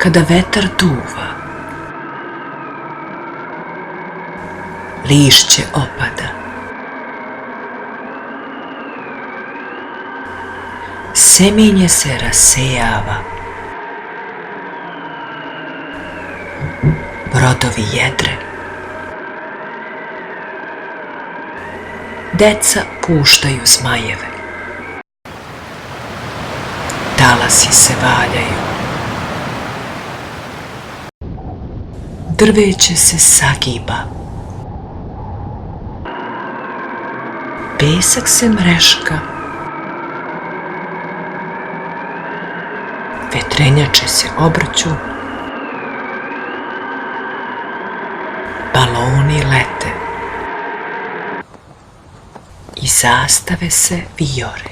kada vetar duva, lišće opada, semenje se rasejava, brodovi jedre, deca puštaju zmajeve, talasi se valjaju, drveće se sagiba, pesak se mreška, vetrenjače se obrću, baloni lete i zastave se vijore.